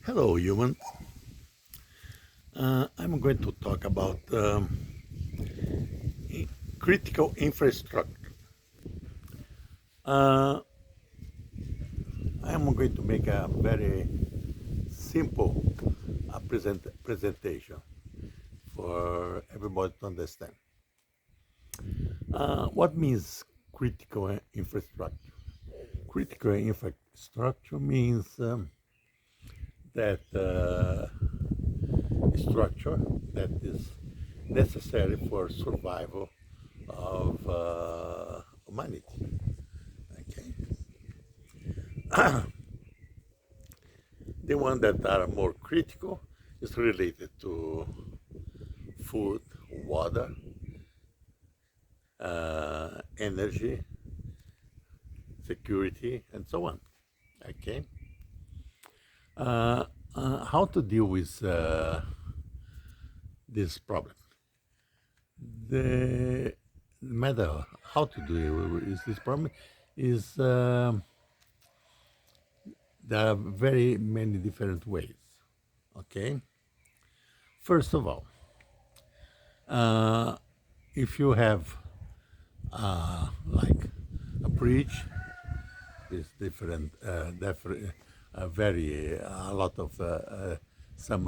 Hello, human. I'm going to talk about critical infrastructure. Uh, I'm going to make a very simple presentation for everybody to understand. What means critical infrastructure? Critical infrastructure means that structure that is necessary for survival of humanity. Okay, the one that are more critical is related to food, water, energy, security, and so on. Okay, how to deal with this problem? The matter how to deal with this problem is there are very many different ways. Okay, first of all, uh, if you have like a bridge, is different, very a lot of some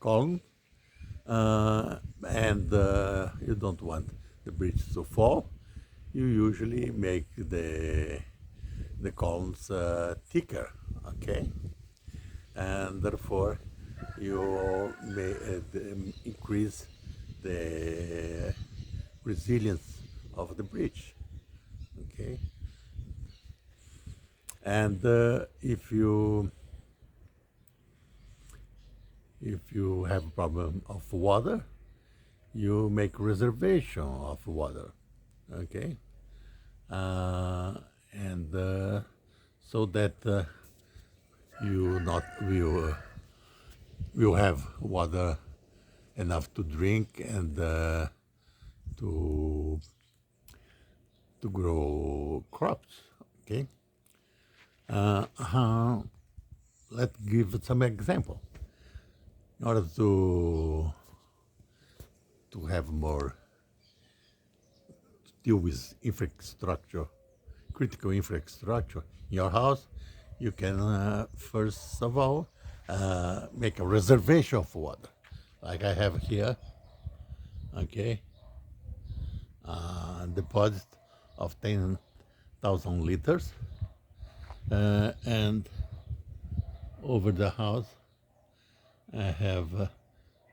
column, and you don't want the bridge to fall. You usually make the columns thicker, okay, and therefore you may increase the resilience of the bridge, okay. And if you have a problem of water, you make reservation of water, okay, uh, and so that you not will have water enough to drink and to to grow crops, okay. Uh, let's give some example in order to have more deal with infrastructure, critical infrastructure in your house. You can first of all make a reservation of water, like I have here. Okay, deposit of 10,000 liters, and over the house I have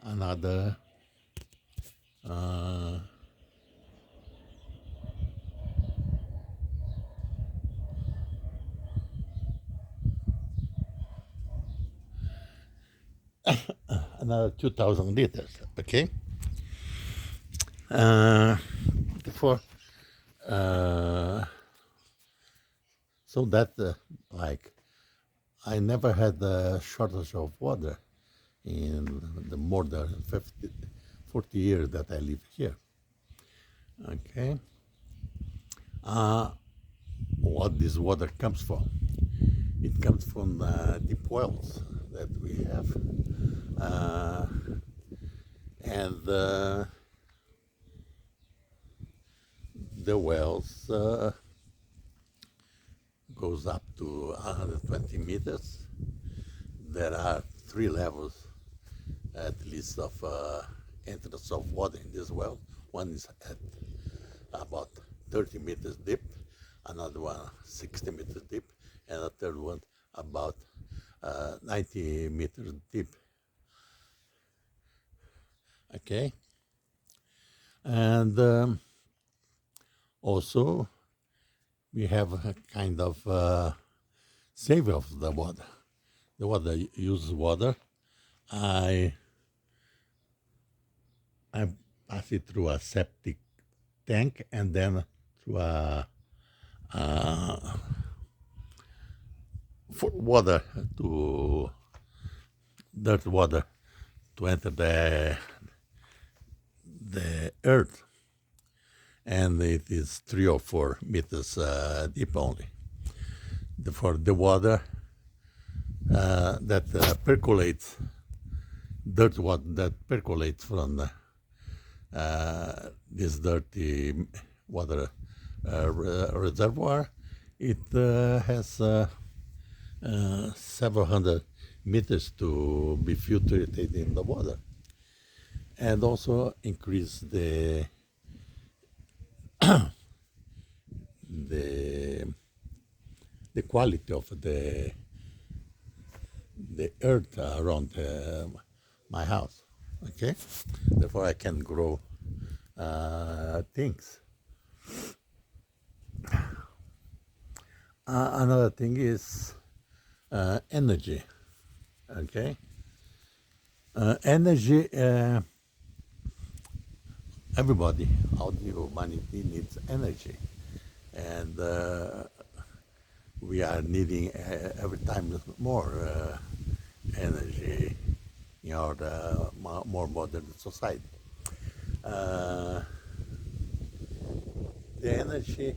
another another 2,000 liters. Okay, therefore, uh, so that like I never had a shortage of water in the more than 50, 40 years that I live here. Okay, what this water comes from? It comes from deep wells that we have, uh, and the wells goes up to 120 meters. There are three levels, at least, of entrance of water in this well. One is at about 30 meters deep, another one 60 meters deep, and a third one about 90 meters deep. Okay, and also we have a kind of saving of the water. The water uses water. I I pass it through a septic tank and then through a for water to dirt water to enter the earth, and it is 3 or 4 meters deep only. For the water that percolates, dirt water that percolates from this dirty water reservoir. It has several hundred meters to be filtered in the water, and also increase the the quality of the earth around my house. Okay, therefore I can grow things. Another thing is energy. Okay, energy. Everybody, all the humanity needs energy, and we are needing every time more energy in our more modern society. Uh, the energy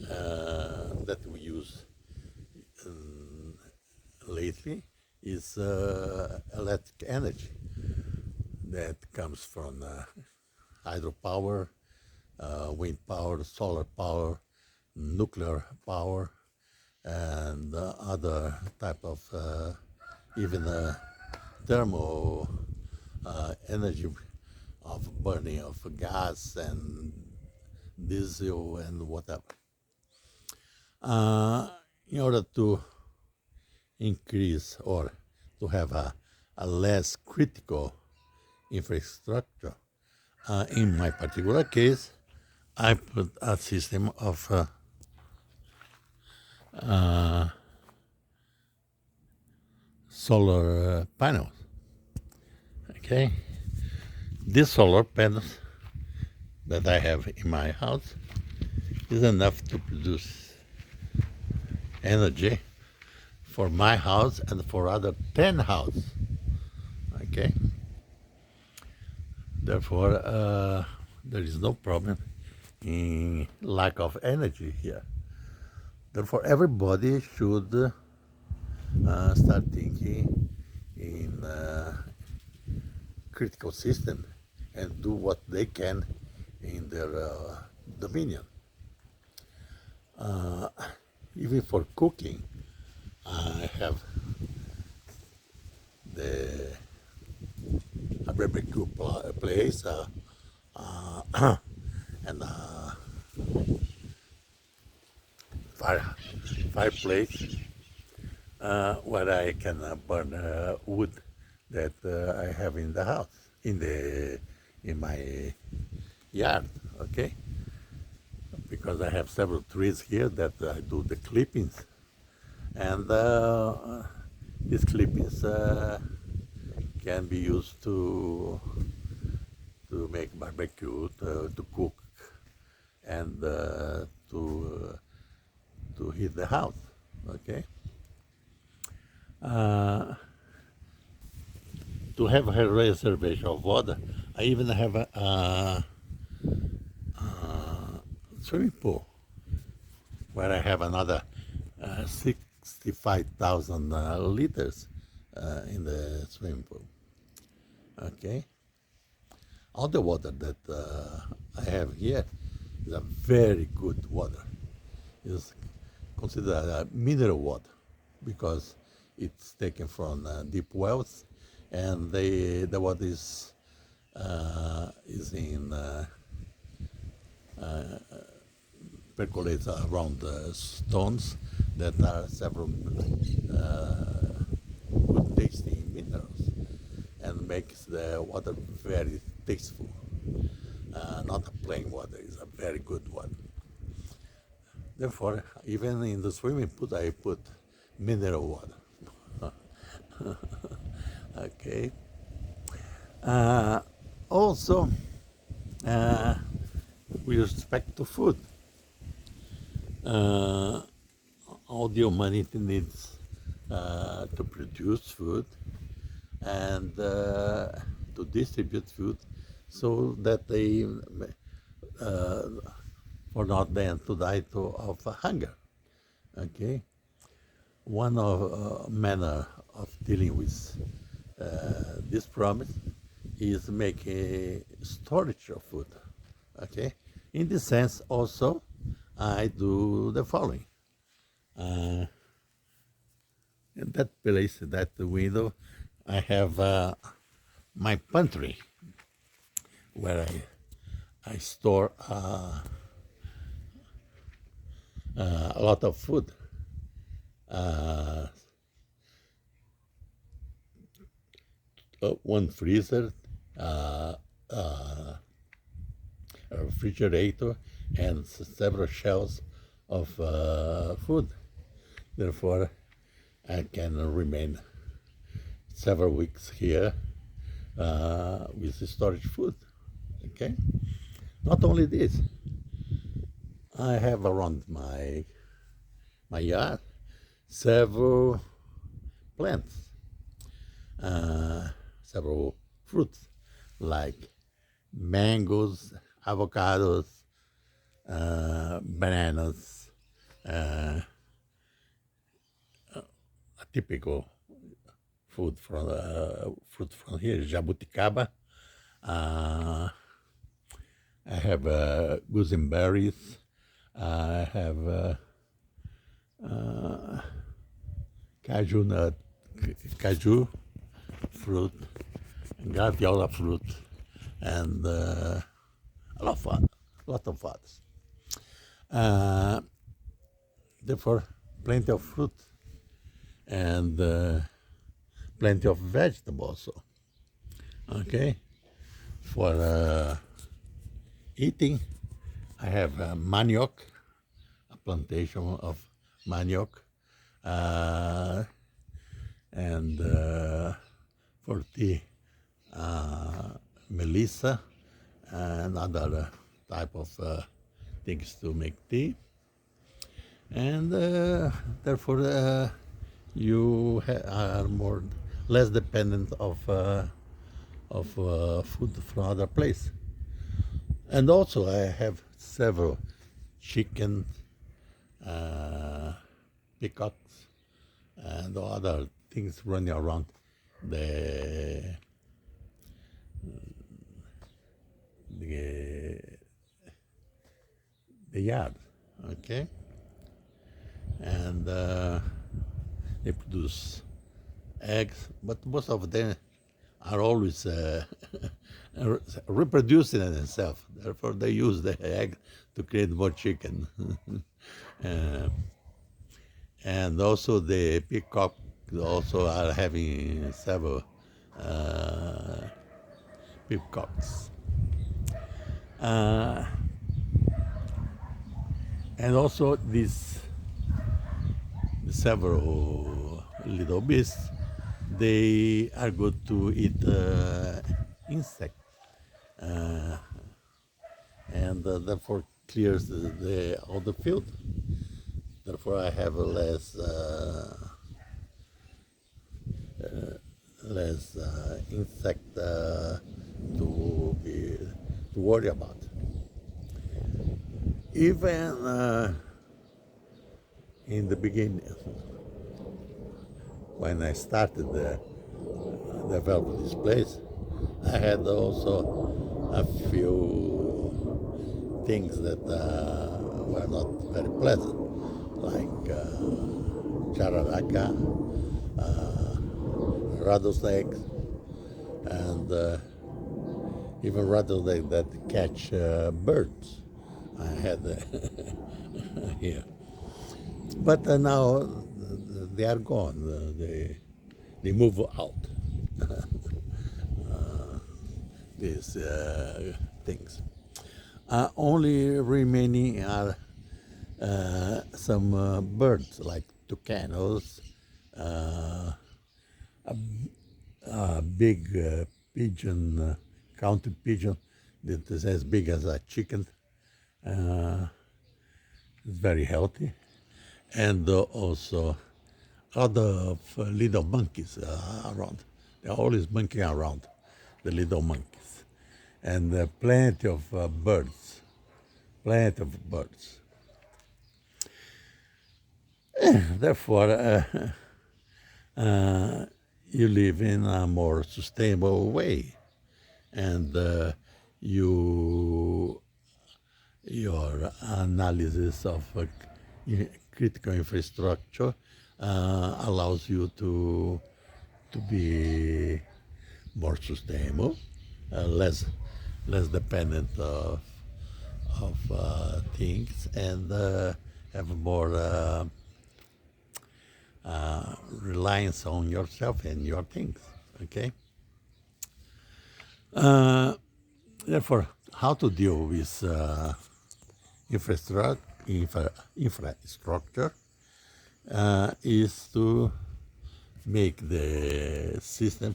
that we use lately is electric energy that comes from hydropower, wind power, solar power, nuclear power, and other type of even thermal energy of burning of gas and diesel and whatever. In order to increase or to have a less critical infrastructure, in my particular case, I put a system of solar panels. Okay, these solar panels that I have in my house is enough to produce energy for my house and for other 10 houses. Okay, therefore there is no problem in lack of energy here. Therefore, everybody should start thinking in critical system and do what they can in their dominion. Even for cooking, I have the a barbecue place and a fireplace where I can burn wood that I have in the house, in my yard. Okay, because I have several trees here that I do the clippings, and these clippings can be used to make barbecue, to cook, and to heat the house. Okay. To have a reservation of water, I even have a swimming pool where I have another 65,000 liters in the swimming pool. Okay, all the water that I have here is a very good water. It's considered a mineral water because it's taken from deep wells, and the water is in percolates around the stones that are several good tasting minerals and makes the water very tasteful. Not a plain water, it's a very good one. Therefore, even in the swimming pool, I put mineral water. Okay. Also, with respect to food, all the humanity needs to produce food and to distribute food so that they for not then to die of hunger. Okay, one of manner of dealing with this promise is making storage of food. Okay, in this sense also I do the following. In that place, that window, I have my pantry where I store a lot of food. One freezer, uh, uh, a refrigerator, and several shelves of food. Therefore, I can remain several weeks here with the storage food. Okay. Not only this, I have around my yard several plants, several fruits like mangoes, avocados, bananas, a typical fruit from here, jabuticaba. I have gooseberries. I have caju nut, caju fruit, graviola fruit, and lot of others. Therefore, plenty of fruit and plenty of vegetables also. Okay, for eating, I have manioc, a plantation of manioc, and for tea, melissa, and other type of things to make tea. And therefore, you are less dependent of food from other place. And also, I have several chicken, peacocks, and other things running around the the, the yard. Okay, and they produce eggs, but most of them are always reproducing themselves. Therefore, they use the egg to create more chicken. And also the peacock also are having several peacocks. And also these several little beasts, they are good to eat insects, and therefore clears all the field. Therefore, I have less insect to worry about. Even in the beginning, when I started develop this place, I had also a few things that were not very pleasant, like jararaca, rattlesnakes, and even rattlesnakes that catch birds. I had here, but now they are gone. They move out. These things. Only remaining are some birds like toucanos, a big pigeon, county pigeon that is as big as a chicken. It's very healthy, and also other of little monkeys around. They're always monkeying around, the little monkeys, and plenty of birds, plenty of birds. Therefore, uh, you live in a more sustainable way, and you your analysis of critical infrastructure allows you to be more sustainable, less dependent of things, and have more reliance on yourself and your things. Okay. Uh, Therefore, how to deal with infrastructure is to make the system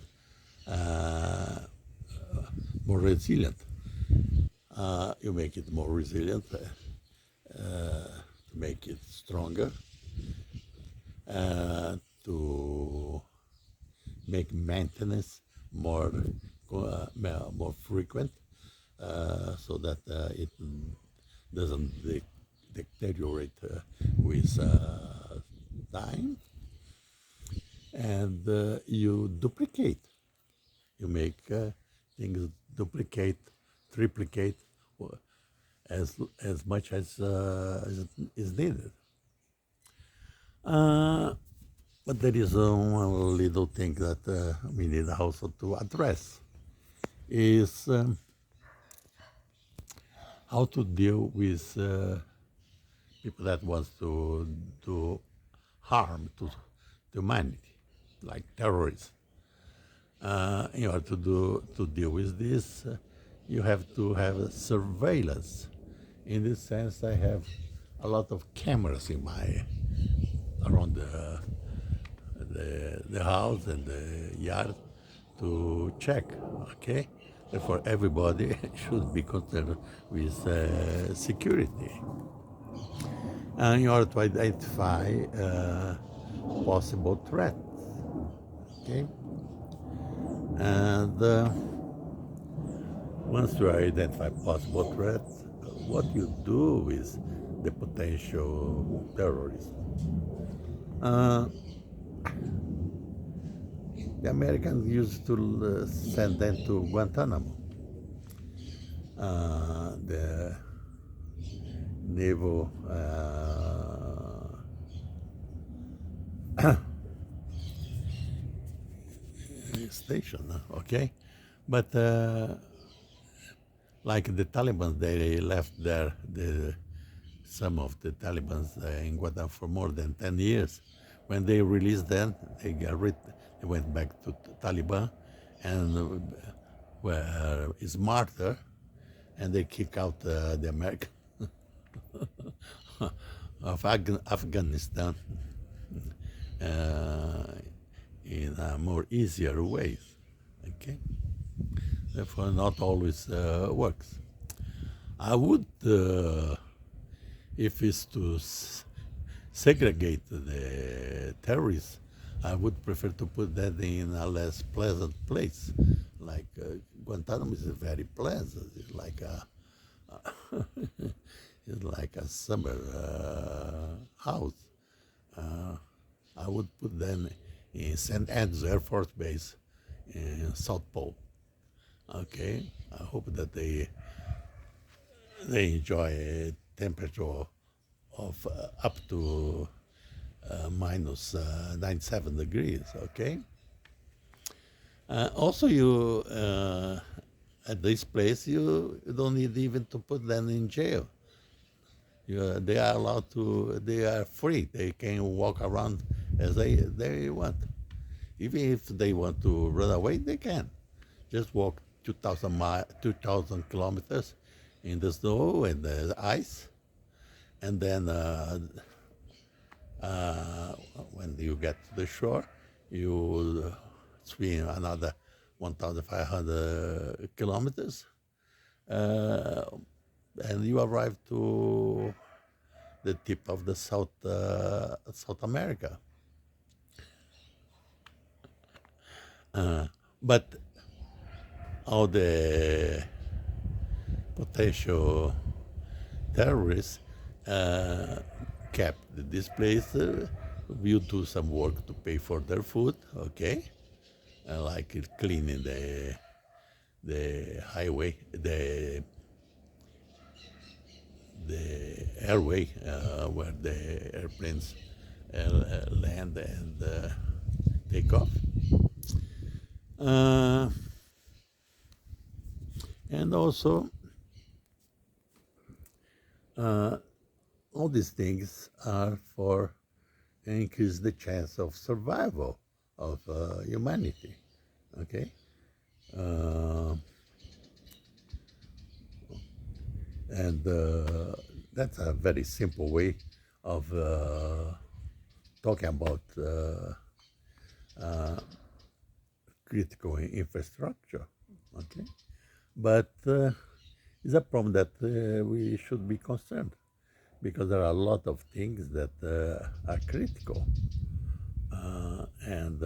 more resilient. You make it more resilient, to make it stronger, to make maintenance more frequent, so that it doesn't deteriorate with time, and you duplicate. You make things duplicate, triplicate, as much as is needed. Uh, but there is one little thing that we need also to address is how to deal with people that want to do harm to humanity, like terrorists. In order to deal with this, you have to have surveillance. In this sense, I have a lot of cameras in my around the house and the yard to check. Okay, therefore everybody should be concerned with security, in order to identify possible threats. Okay, and once you identify possible threats, what you do with the potential terrorists? Uh, the Americans used to send them to Guantanamo, the naval station. Okay, but like the Taliban, they left there some of the Taliban in Guantanamo for more than 10 years. When they released them, they went back to Taliban and were smarter, and they kick out the American of Afghanistan uh, in more easier ways. Okay, therefore not always works. I would, if it's to segregate the terrorists, I would prefer to put that in a less pleasant place. Like Guantanamo is very pleasant. It's like a it's like a summer house. I would put them in St. Andrews Air Force Base in South Pole. Okay, I hope that they enjoy a temperature of up to minus 97 degrees. Okay. Also, you at this place you don't need even to put them in jail. They are allowed to. They are free. They can walk around as they want. Even if they want to run away, they can. Just walk 2,000 kilometers in the snow and the ice, and then when you get to the shore, you swim another 1,500 kilometers, and you arrive to the tip of the South America. But all the potential terrorists kept this place will do some work to pay for their food, okay? Like cleaning the highway, the airway where the airplanes land and take off. And also, all these things are for increase the chance of survival of humanity. Okay, and that's a very simple way of talking about critical infrastructure. Okay, but it's a problem that we should be concerned because there are a lot of things that are critical and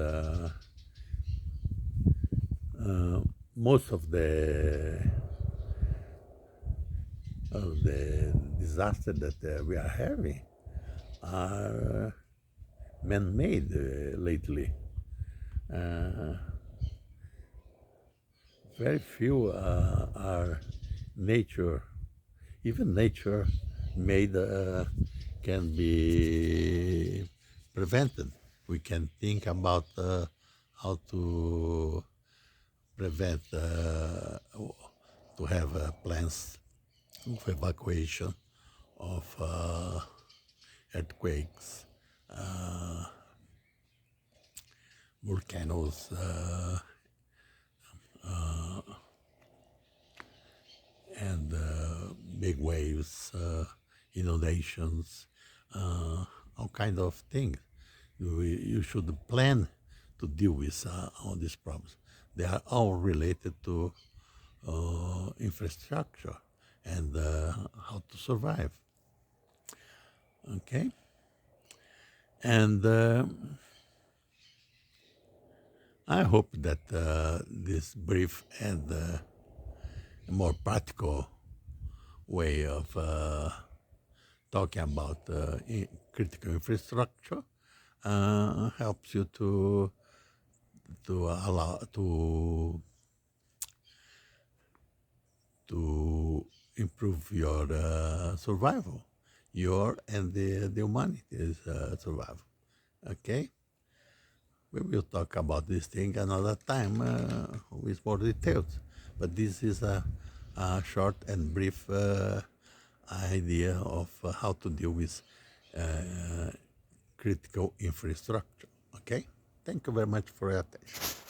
most of the disaster that we are having are man-made lately. Uh, Very few are nature. Even nature made can be prevented. We can think about how to prevent to have plans of evacuation of earthquakes, volcanoes, and big waves, inundations, all kind of things. You should plan to deal with all these problems. They are all related to infrastructure and how to survive. Okay, and I hope that this brief and more practical way of talking about critical infrastructure helps you to allow to improve your survival, your and the humanity's survival. Okay, we will talk about this thing another time with more details. But this is a short and brief idea of how to deal with critical infrastructure. Okay? Thank you very much for your attention.